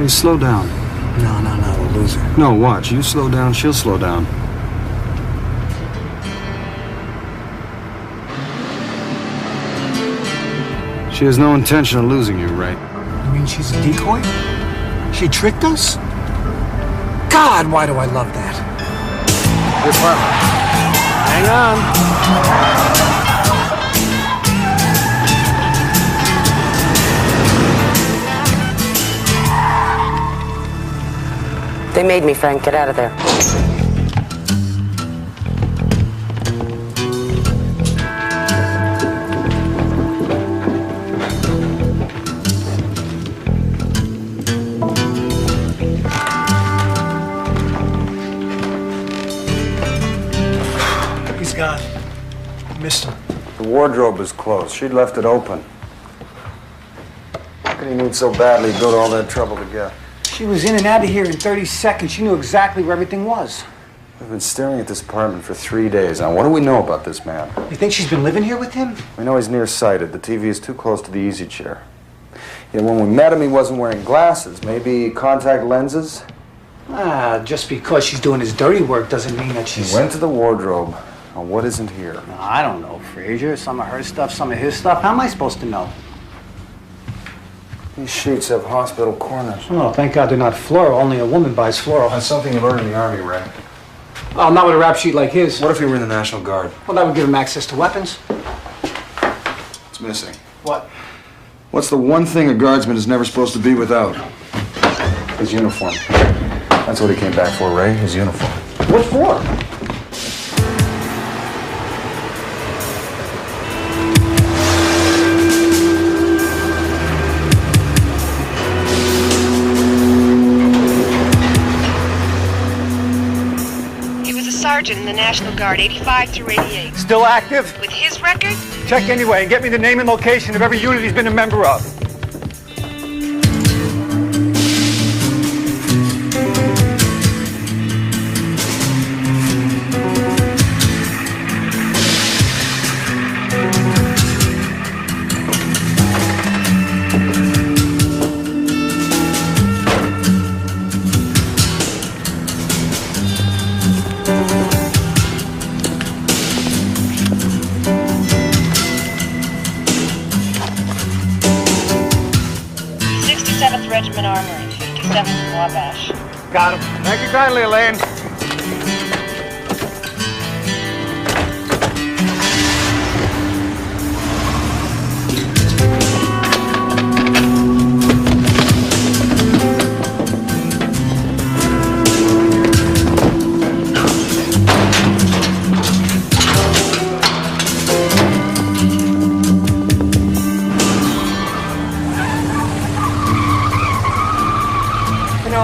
Hey, slow down. No, we'll lose her. No, watch. You slow down, she'll slow down. She has no intention of losing you, Ray. You mean she's a decoy? She tricked us? God, why do I love that? Your partner. Hang on. They made me, Frank. Get out of there. He's gone. Missed him. The wardrobe is closed. She'd left it open. How could he need so badly to go to all that trouble to get? She was in and out of here in 30 seconds. She knew exactly where everything was. We've been staring at this apartment for 3 days. Now, what do we know about this man? You think she's been living here with him? We know he's nearsighted. The TV is too close to the easy chair. Yet when we met him, he wasn't wearing glasses. Maybe contact lenses? Just because she's doing his dirty work doesn't mean that she's... He went to the wardrobe. Now, what isn't here? No, I don't know, Frazier. Some of her stuff, some of his stuff. How am I supposed to know? These sheets have hospital corners. Oh, thank God they're not floral. Only a woman buys floral. That's something you learned in the Army, Ray. Oh, not with a rap sheet like his. What if he were in the National Guard? Well, that would give him access to weapons. It's missing. What? What's the one thing a guardsman is never supposed to be without? His uniform. That's what he came back for, Ray, his uniform. What for? Sergeant in the National Guard, 85 through 88. Still active? With his record? Check anyway and get me the name and location of every unit he's been a member of. Regiment Armory, 57th Wabash. Got him. Thank you kindly, Elaine.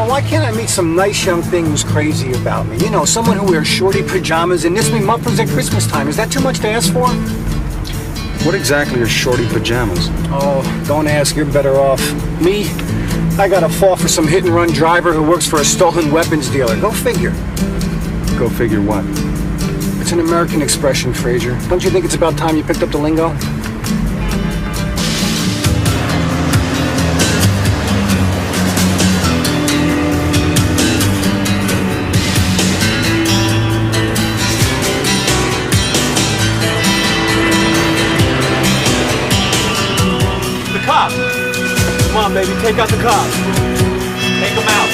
Why can't I meet some nice young thing who's crazy about me? You know, someone who wears shorty pajamas and knits me mufflers at Christmas time. Is that too much to ask for? What exactly are shorty pajamas? Oh, don't ask. You're better off. Me? I got a fall for some hit-and-run driver who works for a stolen weapons dealer. Go figure. Go figure what? It's an American expression, Frazier. Don't you think it's about time you picked up the lingo? Come on, baby, take out the cops. Take them out.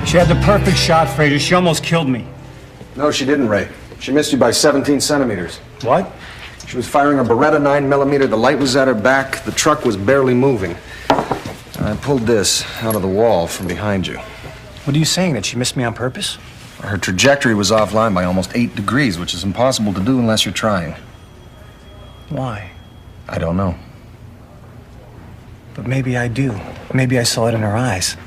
She had the perfect shot, Frazier. She almost killed me. No, she didn't, Ray. She missed you by 17 centimeters. What? She was firing a Beretta 9mm. The light was at her back. The truck was barely moving. I pulled this out of the wall from behind you. What are you saying, that she missed me on purpose? Her trajectory was offline by almost 8 degrees, which is impossible to do unless you're trying. Why? I don't know. But maybe I do. Maybe I saw it in her eyes.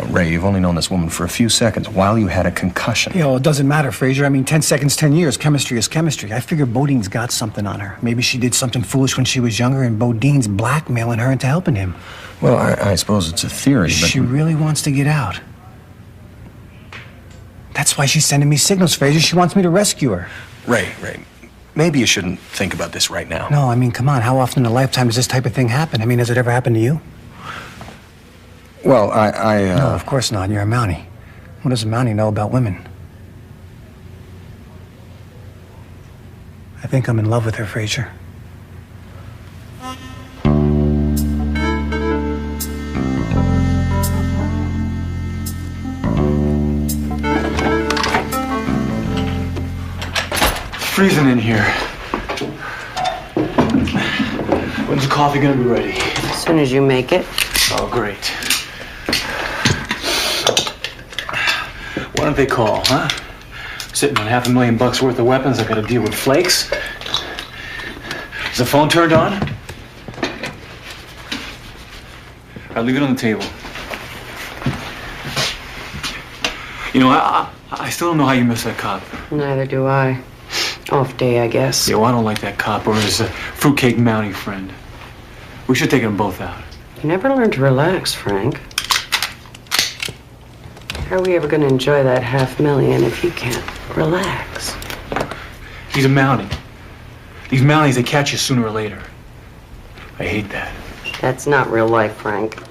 Ray, you've only known this woman for a few seconds while you had a concussion. Yeah, well, it doesn't matter, Frazier. I mean, 10 seconds, 10 years. Chemistry is chemistry. I figure Bodine's got something on her. Maybe she did something foolish when she was younger, and Bodine's blackmailing her into helping him. Well, I suppose it's a theory, but... She really wants to get out. That's why she's sending me signals, Frazier. She wants me to rescue her. Ray, maybe you shouldn't think about this right now. No, I mean, come on. How often in a lifetime does this type of thing happen? I mean, has it ever happened to you? Well, No, of course not. You're a Mountie. What does a Mountie know about women? I think I'm in love with her, Frazier. Freezing in here. When's the coffee gonna be ready? As soon as you make it. Oh, great. Why don't they call, huh? Sitting on $500,000 worth of weapons, I gotta deal with flakes. Is the phone turned on? I'll leave it on the table. You know, I still don't know how you missed that cop. Neither do I. Off day, I guess. Yeah, well, I don't like that cop or his fruitcake Mountie friend. We should take them both out. You never learn to relax, Frank. How are we ever going to enjoy that $500,000 if you can't relax? He's a Mountie. These Mounties, they catch you sooner or later. I hate that. That's not real life, Frank.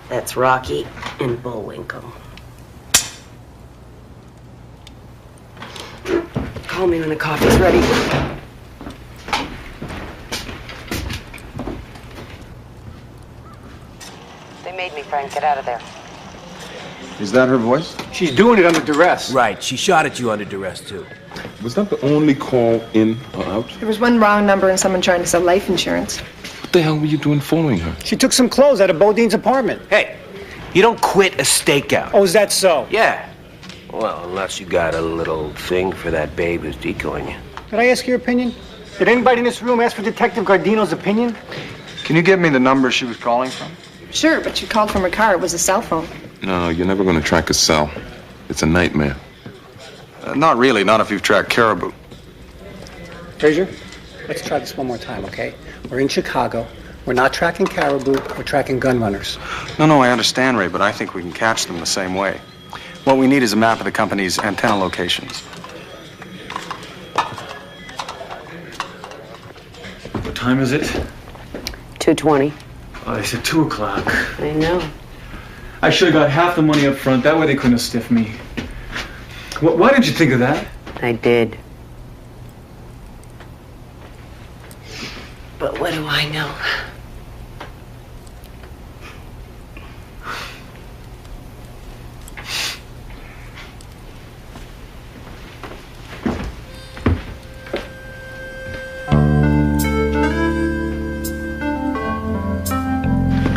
That's Rocky and Bullwinkle. Call me when the coffee's ready. They made me, Frank. Get out of there. Is that her voice? She's doing it under duress. Right, she shot at you under duress, too. Was that the only call in or out? There was one wrong number and someone trying to sell life insurance. What the hell were you doing following her? She took some clothes out of Bodine's apartment. Hey, you don't quit a stakeout. Oh, is that so? Yeah. Well, unless you got a little thing for that babe who's decoying you. Did I ask your opinion? Did anybody in this room ask for Detective Gardino's opinion? Can you give me the number she was calling from? Sure, but she called from her car. It was a cell phone. No, you're never going to track a cell. It's a nightmare. Not really, not if you've tracked Caribou. Frazier, let's try this one more time, okay? We're in Chicago. We're not tracking Caribou. We're tracking gun runners. No, I understand, Ray, but I think we can catch them the same way. What we need is a map of the company's antenna locations. What time is it? 2:20. Oh, they said 2 o'clock. I know. I should have got half the money up front. That way they couldn't have stiffed me. Why didn't you think of that? I did. But what do I know?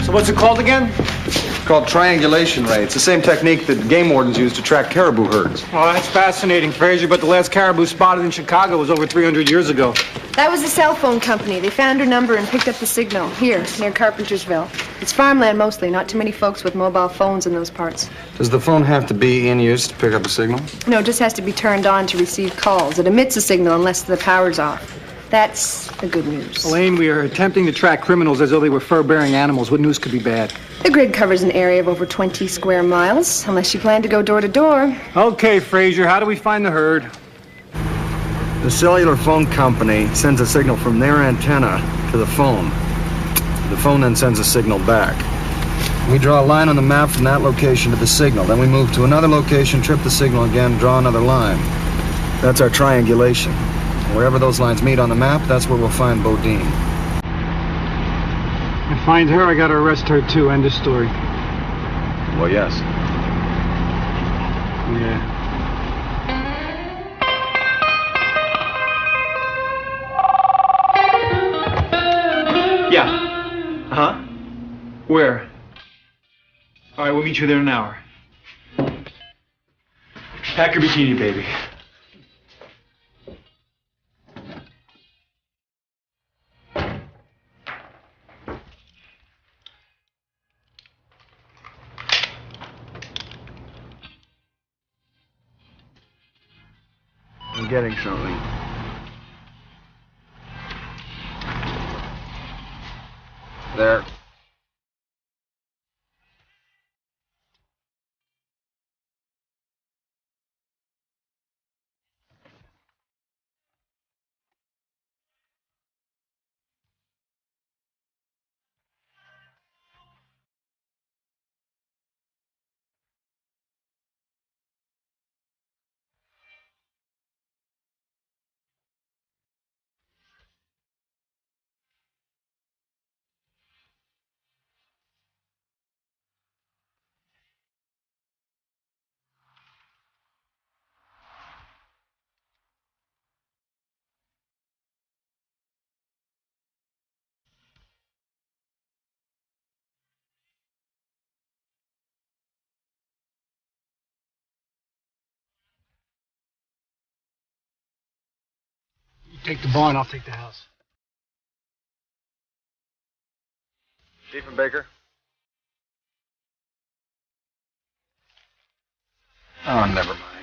So what's it called again? It's called triangulation, Ray. It's the same technique that game wardens use to track caribou herds. Oh, that's fascinating, Frazier, but the last caribou spotted in Chicago was over 300 years ago. That was the cell phone company. They found her number and picked up the signal here, near Carpentersville. It's farmland mostly, not too many folks with mobile phones in those parts. Does the phone have to be in use to pick up a signal? No, it just has to be turned on to receive calls. It emits a signal unless the power's off. That's the good news. Elaine, we are attempting to track criminals as though they were fur-bearing animals. What news could be bad? The grid covers an area of over 20 square miles, unless you plan to go door to door. Okay, Frazier, how do we find the herd? The cellular phone company sends a signal from their antenna to the phone. The phone then sends a signal back. We draw a line on the map from that location to the signal. Then we move to another location, trip the signal again, draw another line. That's our triangulation. Wherever those lines meet on the map, that's where we'll find Bodine. I find her, I gotta arrest her too. End of story. Well, yes. Yeah. Yeah. Uh-huh. Where? All right, we'll meet you there in an hour. Pack your bikini, baby. I'm getting something. There. You take the barn, I'll take the house. Diefenbaker? Oh, never mind.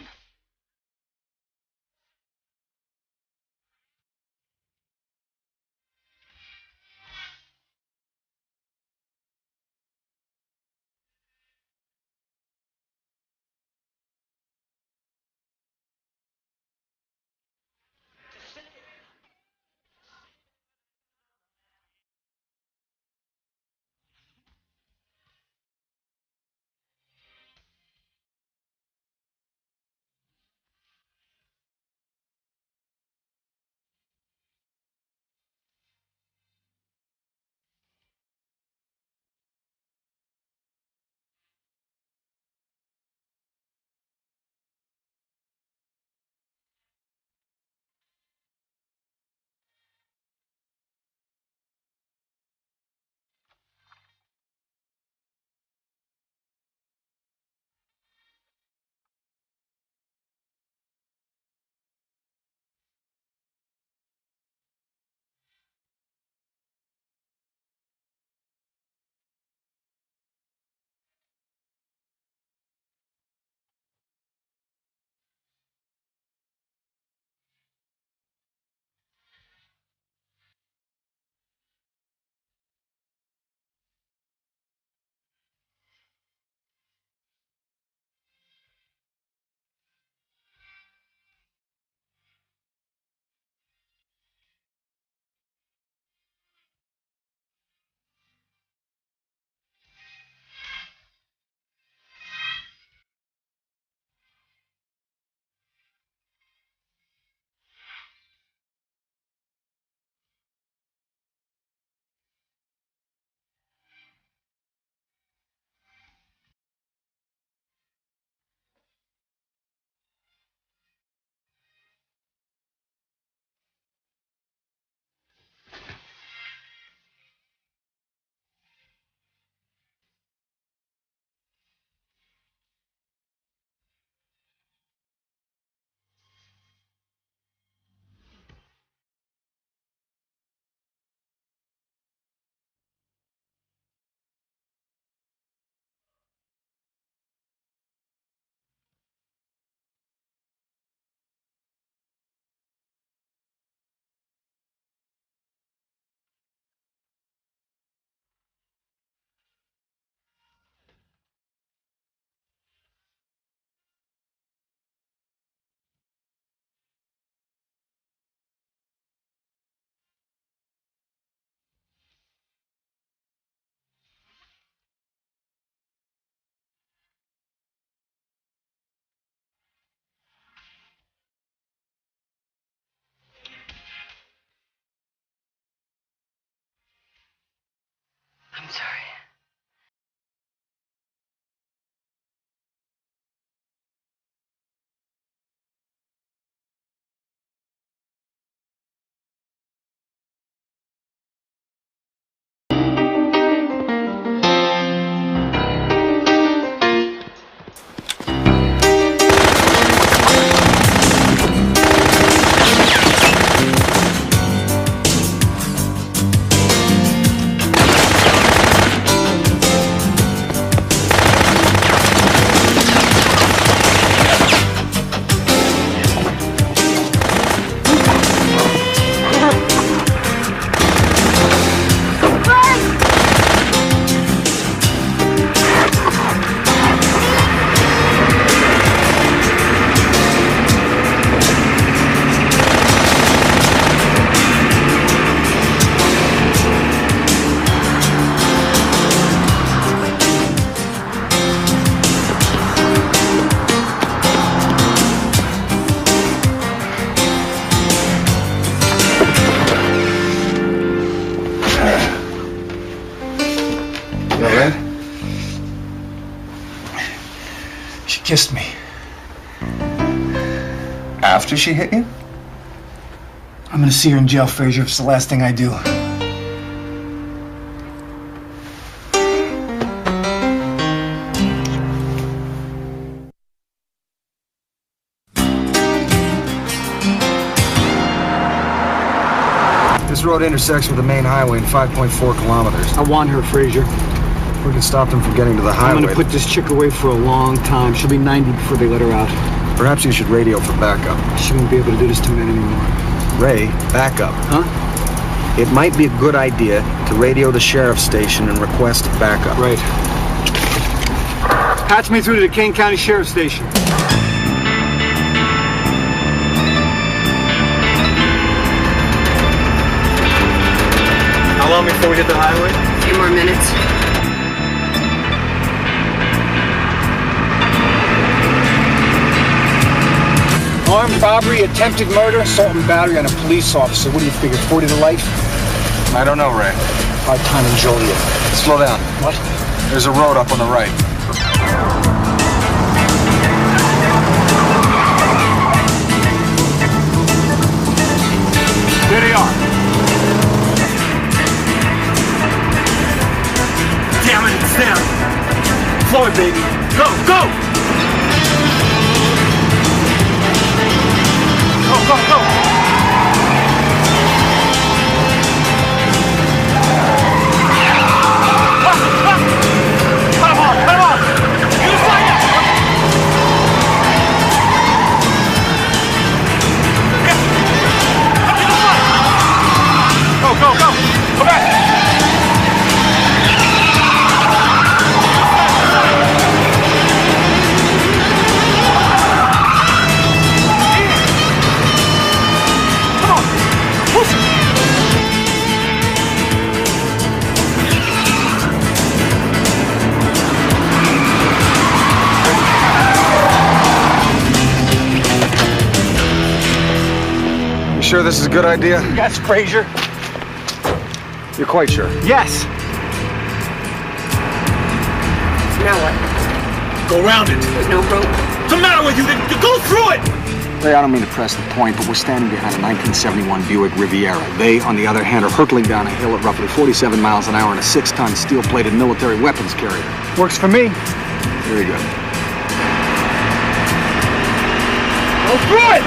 kissed me. After she hit you? I'm gonna see her in jail, Frazier, if it's the last thing I do. This road intersects with the main highway in 5.4 kilometers. I want her, Frazier. We can stop them from getting to the highway. I'm gonna put this chick away for a long time. She'll be 90 before they let her out. Perhaps you should radio for backup. She won't be able to do this to men anymore. Ray, backup. Huh? It might be a good idea to radio the sheriff's station and request backup. Right. Patch me through to the Kane County Sheriff's Station. How long before we hit the highway? A few more minutes. Armed robbery, attempted murder, assault and battery on a police officer. What do you figure, 40 to life? I don't know, Ray. Hard time in Joliet. Slow down. What? There's a road up on the right. There they are. Damn it, it's them. Floyd, baby. Go, go! Go, go, go! Cut him off! Cut him off! You just find out! Go, go, go! Go back! Sure this is a good idea? Yes, Frazier. You're quite sure? Yes. Now what? Go around it. There's no rope. What's the matter with you? Go through it! Ray, I don't mean to press the point, but we're standing behind a 1971 Buick Riviera. They, on the other hand, are hurtling down a hill at roughly 47 miles an hour in a 6-ton steel-plated military weapons carrier. Works for me. Very good. Go through it!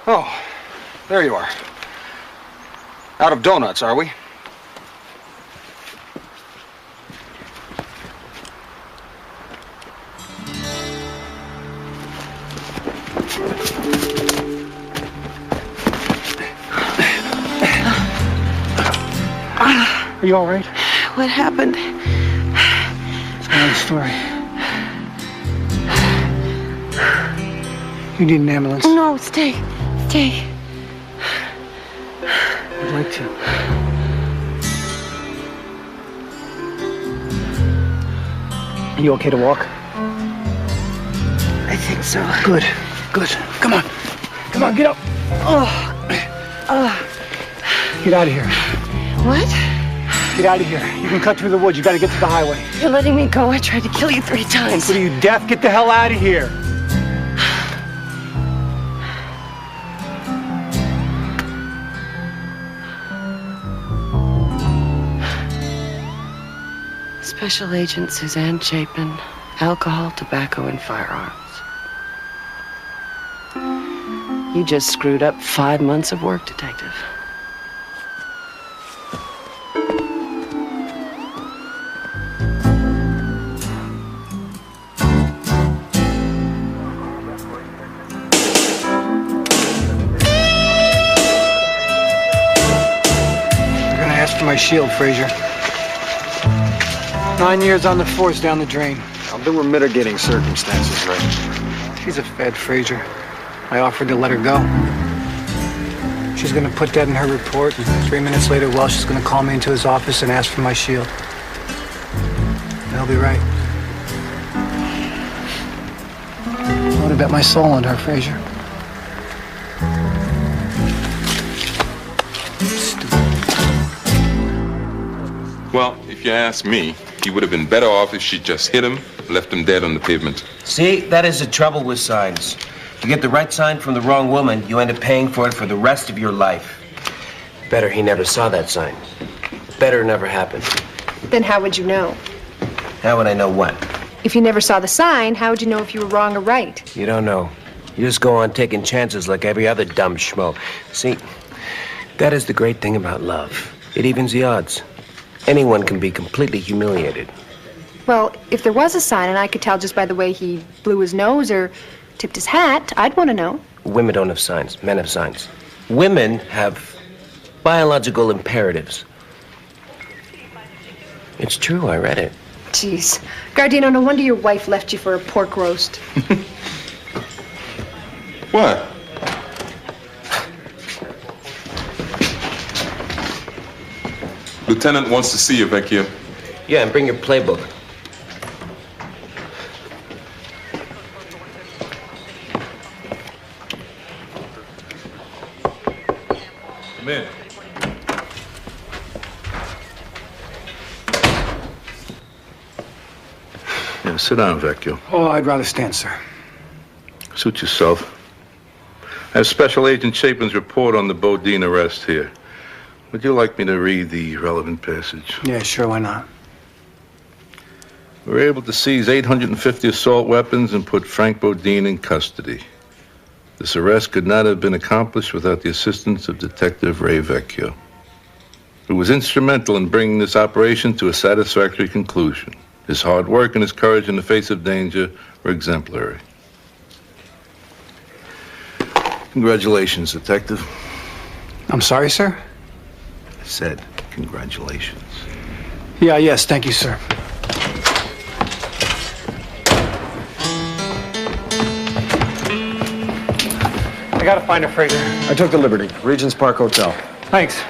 Oh, there you are. Out of donuts, are we? Are you all right? What happened? It's another story. You need an ambulance? No, stay. Stay. I'd like to. Are you okay to walk? I think so. Good. Good. Come on. Come on, get up. Get out of here. What? Get out of here. You can cut through the woods. You gotta get to the highway. You're letting me go. I tried to kill you 3 times. What are you, deaf? Get the hell out of here. Special Agent Suzanne Chapin, alcohol, tobacco, and firearms. You just screwed up 5 months of work, Detective. my shield, Frazier. 9 years on the force down the drain. There were mitigating circumstances, Ray. She's a Fed, Frazier. I offered to let her go. She's gonna put that in her report, and 3 minutes later, Welsh is gonna call me into his office and ask for my shield. And he'll be right. I would have bet my soul on her, Frazier. Well, if you ask me, he would have been better off if she just hit him, left him dead on the pavement. See, that is the trouble with signs. You get the right sign from the wrong woman, you end up paying for it for the rest of your life. Better he never saw that sign. Better it never happened. Then how would you know? How would I know what? If you never saw the sign, how would you know if you were wrong or right? You don't know. You just go on taking chances like every other dumb schmo. See, that is the great thing about love. It evens the odds. Anyone can be completely humiliated. Well, if there was a sign and I could tell just by the way he blew his nose or tipped his hat, I'd want to know. Women don't have signs. Men have signs. Women have biological imperatives. It's true, I read it. Jeez. Gardino, no wonder your wife left you for a pork roast. What? Lieutenant wants to see you, Vecchio. Yeah, and bring your playbook. Come in. Yeah, sit down, Vecchio. Oh, I'd rather stand, sir. Suit yourself. I have Special Agent Chapin's report on the Bodine arrest here. Would you like me to read the relevant passage? Yeah, sure, why not? We were able to seize 850 assault weapons and put Frank Bodine in custody. This arrest could not have been accomplished without the assistance of Detective Ray Vecchio, who was instrumental in bringing this operation to a satisfactory conclusion. His hard work and his courage in the face of danger were exemplary. Congratulations, Detective. I'm sorry, sir? I said congratulations. Yeah, yes, thank you, sir. I gotta find a Frazier. I took the liberty. Regent's Park Hotel. Thanks.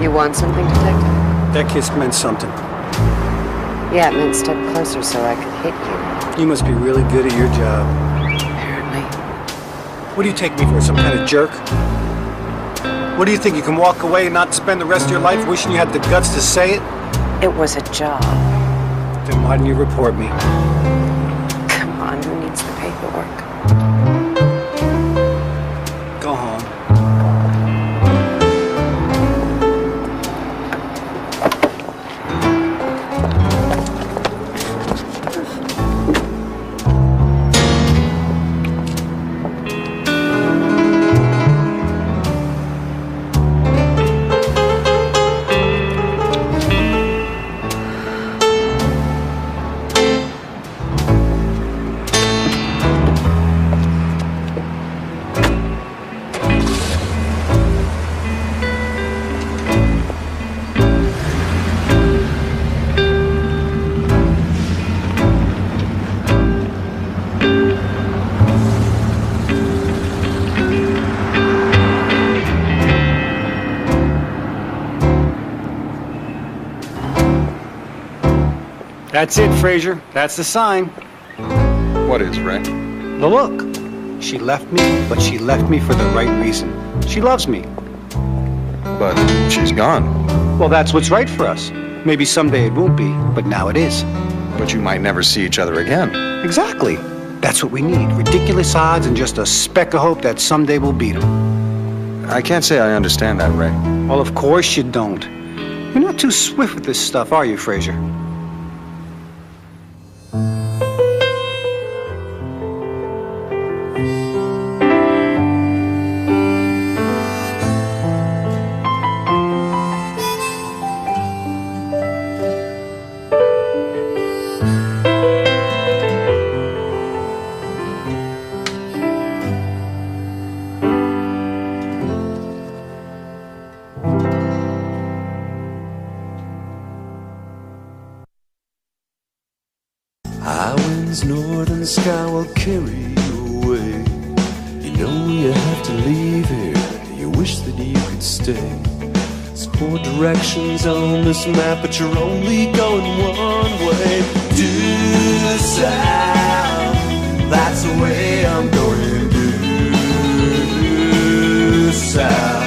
You want something, Detective? That kiss meant something. Yeah, it meant step closer so I could hit you. You must be really good at your job. Apparently. What do you take me for, some kind of jerk? What do you think, you can walk away and not spend the rest of your life wishing you had the guts to say it? It was a job. Then why didn't you report me? Come on, who needs the paperwork? Go home. That's it, Frazier. That's the sign. What is, Ray? The look. She left me, but she left me for the right reason. She loves me. But she's gone. Well, that's what's right for us. Maybe someday it won't be, but now it is. But you might never see each other again. Exactly. That's what we need. Ridiculous odds and just a speck of hope that someday we'll beat them. I can't say I understand that, Ray. Well, of course you don't. You're not too swift with this stuff, are you, Fraser? Highwind's northern sky will carry you away. You know you have to leave here. You wish that you could stay. There's 4 directions on this map, but you're only going one way. Due south, that's the way I'm going. Due south.